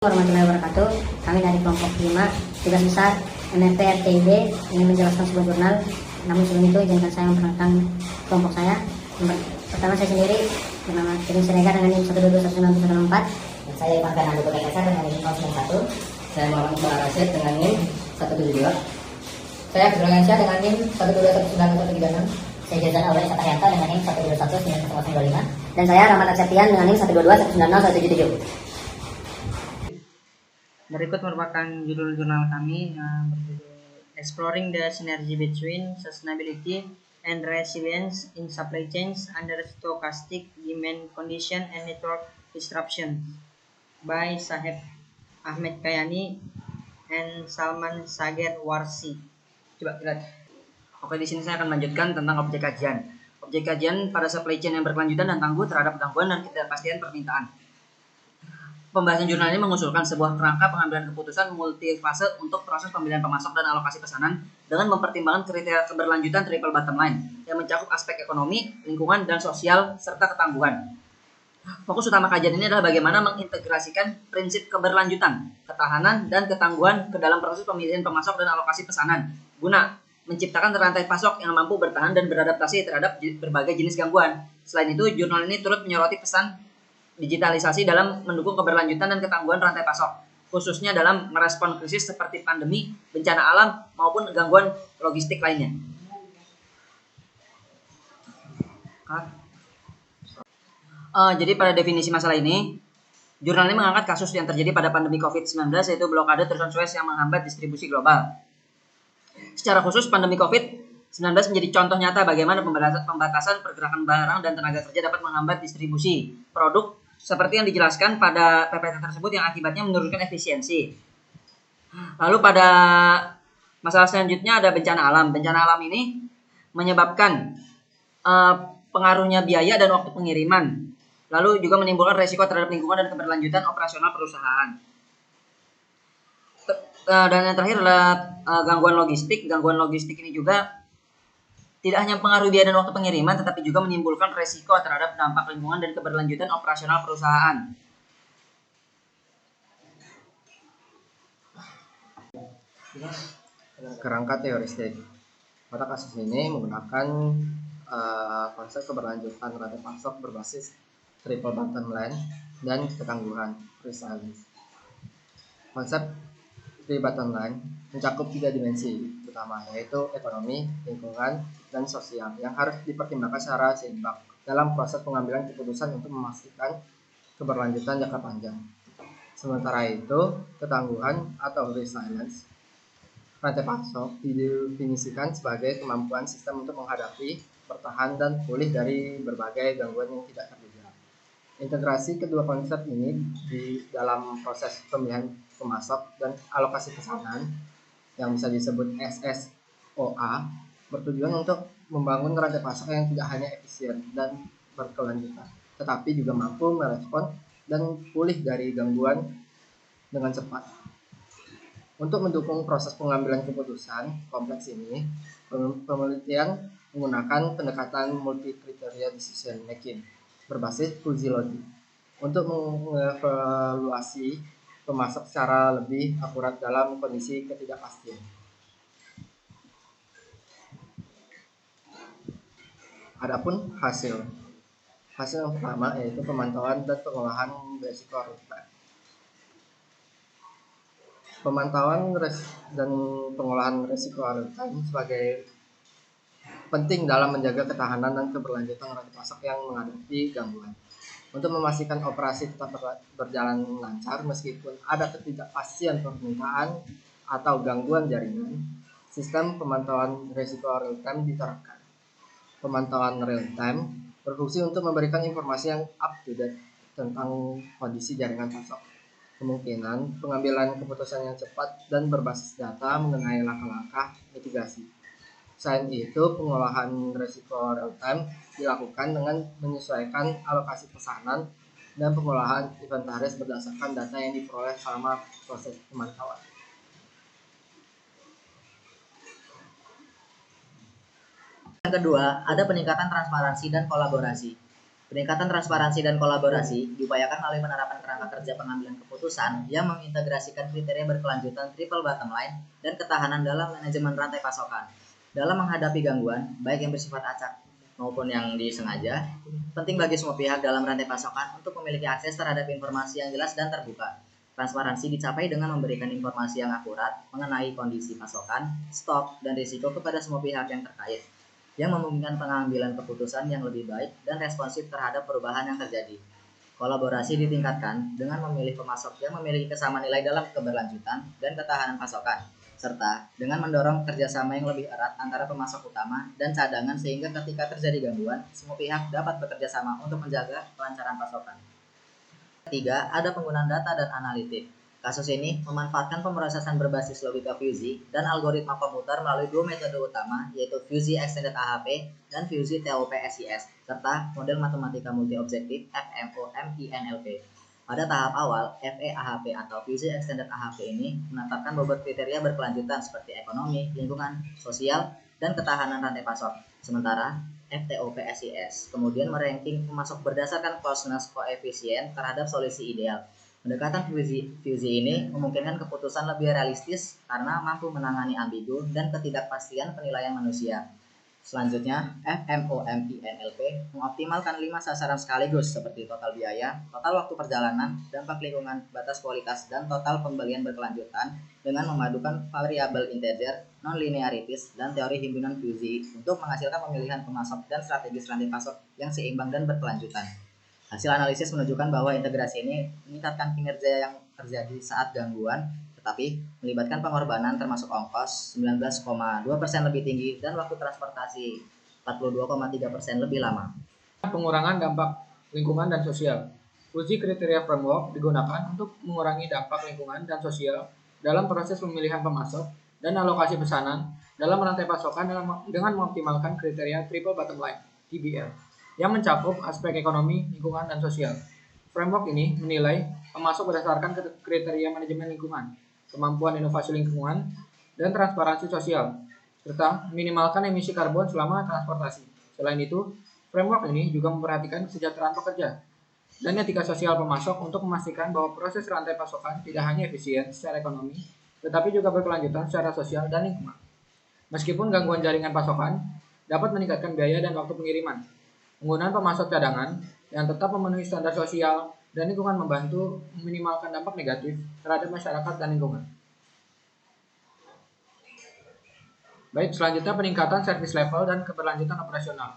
Warahmatullahi wabarakatuh. Kami dari kelompok 5 tugas besar MRP RTIB ingin menjelaskan sebuah jurnal. Namun sebelum itu izinkan saya memperkenalkan kelompok saya. Pertama saya sendiri bernama Kevin Siregar dengan NIM 1221914. Dan saya Ivan Fernando Kekasar dengan NIM 091. Saya Muhammad Iqbal Rashid dengan NIM 172. Saya Abdul Gansyah dengan NIM 1219136. Saya Jazan Aurel Satahyanto dengan NIM 1219025. Dan saya Rahmat Akseptian dengan NIM 122190177. Berikut merupakan judul jurnal kami yang berjudul Exploring the Synergy Between Sustainability and Resilience in Supply Chains Under Stochastic Demand Condition and Network Disruption by Saheb Ahmed Kayani and Salman Sager Warsi. Coba lihat. Oke, di sini saya akan melanjutkan tentang objek kajian. Objek kajian pada supply chain yang berkelanjutan dan tangguh terhadap gangguan dan ketidakpastian permintaan. Pembahasan jurnal ini mengusulkan sebuah kerangka pengambilan keputusan multifase untuk proses pemilihan pemasok dan alokasi pesanan dengan mempertimbangkan kriteria keberlanjutan triple bottom line yang mencakup aspek ekonomi, lingkungan, dan sosial serta ketangguhan. Fokus utama kajian ini adalah bagaimana mengintegrasikan prinsip keberlanjutan, ketahanan, dan ketangguhan ke dalam proses pemilihan pemasok dan alokasi pesanan guna menciptakan rantai pasok yang mampu bertahan dan beradaptasi terhadap berbagai jenis gangguan. Selain itu, jurnal ini turut menyoroti pesan digitalisasi dalam mendukung keberlanjutan dan ketangguhan rantai pasok, khususnya dalam merespon krisis seperti pandemi, bencana alam, maupun gangguan logistik lainnya. Jadi pada definisi masalah ini, jurnal ini mengangkat kasus yang terjadi pada pandemi COVID-19, yaitu blokade terusan Suez yang menghambat distribusi global. Secara khusus, pandemi COVID-19 menjadi contoh nyata bagaimana pembatasan pergerakan barang dan tenaga kerja dapat menghambat distribusi produk seperti yang dijelaskan pada PPT tersebut yang akibatnya menurunkan efisiensi. Lalu pada masalah selanjutnya ada bencana alam. Bencana alam ini menyebabkan pengaruhnya biaya dan waktu pengiriman. Lalu juga menimbulkan resiko terhadap lingkungan dan keberlanjutan operasional perusahaan. Dan yang terakhir adalah gangguan logistik. Gangguan logistik ini juga tidak hanya pengaruh biaya dan waktu pengiriman, tetapi juga menimbulkan resiko terhadap dampak lingkungan dan keberlanjutan operasional perusahaan. Kerangka teoristik. Pada kasus ini menggunakan konsep keberlanjutan rantai pasok berbasis triple bottom line dan ketangguhan resilience. Konsep triple bottom line mencakup 3 dimensi utama, yaitu ekonomi, lingkungan, dan sosial yang harus dipertimbangkan secara seimbang dalam proses pengambilan keputusan untuk memastikan keberlanjutan jangka panjang. Sementara itu, ketangguhan atau resilience rantai pasok didefinisikan sebagai kemampuan sistem untuk menghadapi, bertahan, dan pulih dari berbagai gangguan yang tidak terduga. Integrasi kedua konsep ini di dalam proses pemilihan pemasok dan alokasi pesanan yang bisa disebut SSOA bertujuan untuk membangun rantai pasok yang tidak hanya efisien dan berkelanjutan, tetapi juga mampu merespon dan pulih dari gangguan dengan cepat. Untuk mendukung proses pengambilan keputusan kompleks ini, penelitian menggunakan pendekatan multi-kriteria decision making berbasis fuzzy logic untuk mengevaluasi pemasok secara lebih akurat dalam kondisi ketidakpastian. Adapun hasil yang pertama yaitu pemantauan dan pengolahan risiko real time. Pemantauan dan pengolahan risiko real time sebagai penting dalam menjaga ketahanan dan keberlanjutan rantai pasok yang menghadapi gangguan. Untuk memastikan operasi tetap berjalan lancar meskipun ada ketidakpastian permintaan atau gangguan jaringan, sistem pemantauan risiko real time diterapkan. Pemantauan real time berfungsi untuk memberikan informasi yang up to date tentang kondisi jaringan pasok, kemungkinan pengambilan keputusan yang cepat dan berbasis data mengenai langkah-langkah mitigasi. Selain itu, pengolahan risiko real time dilakukan dengan menyesuaikan alokasi pesanan dan pengolahan inventaris berdasarkan data yang diperoleh selama proses pemantauan. Yang kedua, ada peningkatan transparansi dan kolaborasi. Peningkatan transparansi dan kolaborasi diupayakan melalui penerapan kerangka kerja pengambilan keputusan yang mengintegrasikan kriteria berkelanjutan triple bottom line dan ketahanan dalam manajemen rantai pasokan. Dalam menghadapi gangguan, baik yang bersifat acak maupun yang disengaja, penting bagi semua pihak dalam rantai pasokan untuk memiliki akses terhadap informasi yang jelas dan terbuka. Transparansi dicapai dengan memberikan informasi yang akurat mengenai kondisi pasokan, stok, dan risiko kepada semua pihak yang terkait, yang memungkinkan pengambilan keputusan yang lebih baik dan responsif terhadap perubahan yang terjadi. Kolaborasi ditingkatkan dengan memilih pemasok yang memiliki kesamaan nilai dalam keberlanjutan dan ketahanan pasokan, serta dengan mendorong kerjasama yang lebih erat antara pemasok utama dan cadangan sehingga ketika terjadi gangguan, semua pihak dapat bekerja sama untuk menjaga kelancaran pasokan. Ketiga, ada penggunaan data dan analitik. Kasus ini memanfaatkan pemrosesan berbasis logika fusi dan algoritma komputer melalui dua metode utama, yaitu Fusi Extended AHP dan Fusi TOP-SIS, serta model matematika multi-objektif FMOMINLP. Pada tahap awal, FEAHP atau Fusi Extended AHP ini menetapkan bobot kriteria berkelanjutan seperti ekonomi, lingkungan, sosial, dan ketahanan rantai pasok. Sementara FTOP-SIS kemudian meranking pemasok berdasarkan closeness koefisien terhadap solusi ideal. Pendekatan fusi ini memungkinkan keputusan lebih realistis karena mampu menangani ambigu dan ketidakpastian penilaian manusia. Selanjutnya, FMOMINLP mengoptimalkan 5 sasaran sekaligus seperti total biaya, total waktu perjalanan, dampak lingkungan, batas kualitas, dan total pembelian berkelanjutan dengan memadukan variabel integer, non-linearities, dan teori himpunan fusi untuk menghasilkan pemilihan pemasok dan strategis rantai pasok yang seimbang dan berkelanjutan. Hasil analisis menunjukkan bahwa integrasi ini meningkatkan kinerja yang terjadi saat gangguan, tetapi melibatkan pengorbanan termasuk ongkos 19,2% lebih tinggi dan waktu transportasi 42,3% lebih lama. Pengurangan dampak lingkungan dan sosial. Uji kriteria framework digunakan untuk mengurangi dampak lingkungan dan sosial dalam proses pemilihan pemasok dan alokasi pesanan dalam rantai pasokan dengan mengoptimalkan kriteria triple bottom line (TBL) yang mencakup aspek ekonomi, lingkungan, dan sosial. Framework ini menilai pemasok berdasarkan kriteria manajemen lingkungan, kemampuan inovasi lingkungan, dan transparansi sosial, serta minimalkan emisi karbon selama transportasi. Selain itu, framework ini juga memperhatikan kesejahteraan pekerja dan etika sosial pemasok untuk memastikan bahwa proses rantai pasokan tidak hanya efisien secara ekonomi, tetapi juga berkelanjutan secara sosial dan lingkungan. Meskipun gangguan jaringan pasokan dapat meningkatkan biaya dan waktu pengiriman, penggunaan pemasok cadangan yang tetap memenuhi standar sosial dan lingkungan membantu meminimalkan dampak negatif terhadap masyarakat dan lingkungan. Baik, selanjutnya peningkatan service level dan keberlanjutan operasional.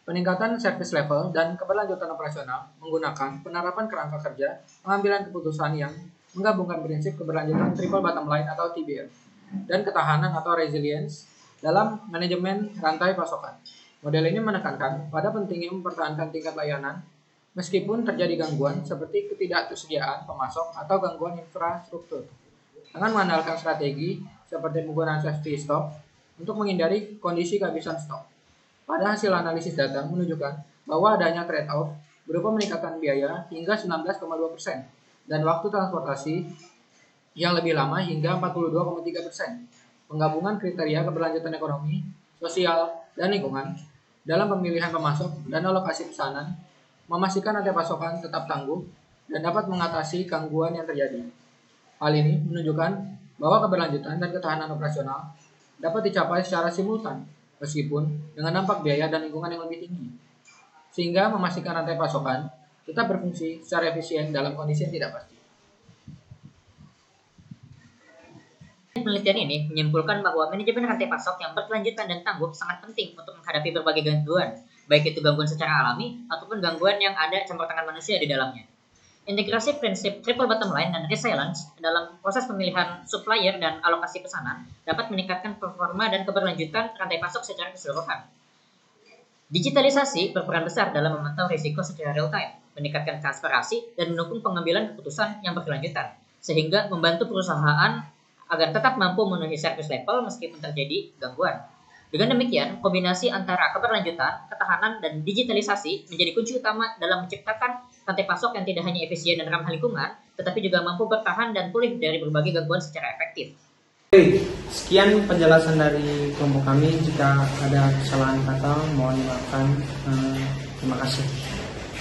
Peningkatan service level dan keberlanjutan operasional menggunakan penerapan kerangka kerja pengambilan keputusan yang menggabungkan prinsip keberlanjutan triple bottom line atau TBL dan ketahanan atau resilience dalam manajemen rantai pasokan. Model ini menekankan pada pentingnya mempertahankan tingkat layanan meskipun terjadi gangguan seperti ketidaktersediaan pemasok atau gangguan infrastruktur, dengan mengandalkan strategi seperti penggunaan safety stock untuk menghindari kondisi kehabisan stok. Pada hasil analisis data menunjukkan bahwa adanya trade-off berupa meningkatkan biaya hingga 19,2% dan waktu transportasi yang lebih lama hingga 42,3%. Penggabungan kriteria keberlanjutan ekonomi, sosial, dan lingkungan dalam pemilihan pemasok dan alokasi pesanan memastikan rantai pasokan tetap tangguh dan dapat mengatasi gangguan yang terjadi. Hal ini menunjukkan bahwa keberlanjutan dan ketahanan operasional dapat dicapai secara simultan meskipun dengan dampak biaya dan lingkungan yang lebih tinggi, sehingga memastikan rantai pasokan tetap berfungsi secara efisien dalam kondisi yang tidak pasti. Penelitian ini menyimpulkan bahwa manajemen rantai pasok yang berkelanjutan dan tangguh sangat penting untuk menghadapi berbagai gangguan, baik itu gangguan secara alami ataupun gangguan yang ada campur tangan manusia di dalamnya. Integrasi prinsip triple bottom line dan resilience dalam proses pemilihan supplier dan alokasi pesanan dapat meningkatkan performa dan keberlanjutan rantai pasok secara keseluruhan. Digitalisasi berperan besar dalam memantau risiko secara real time, meningkatkan transparansi dan mendukung pengambilan keputusan yang berkelanjutan, sehingga membantu perusahaan agar tetap mampu memenuhi service level meskipun terjadi gangguan. Dengan demikian, kombinasi antara keberlanjutan, ketahanan, dan digitalisasi menjadi kunci utama dalam menciptakan rantai pasok yang tidak hanya efisien dan ramah lingkungan, tetapi juga mampu bertahan dan pulih dari berbagai gangguan secara efektif. Oke, sekian penjelasan dari kelompok kami. Jika ada kesalahan kata, mohon dimaafkan. Terima kasih.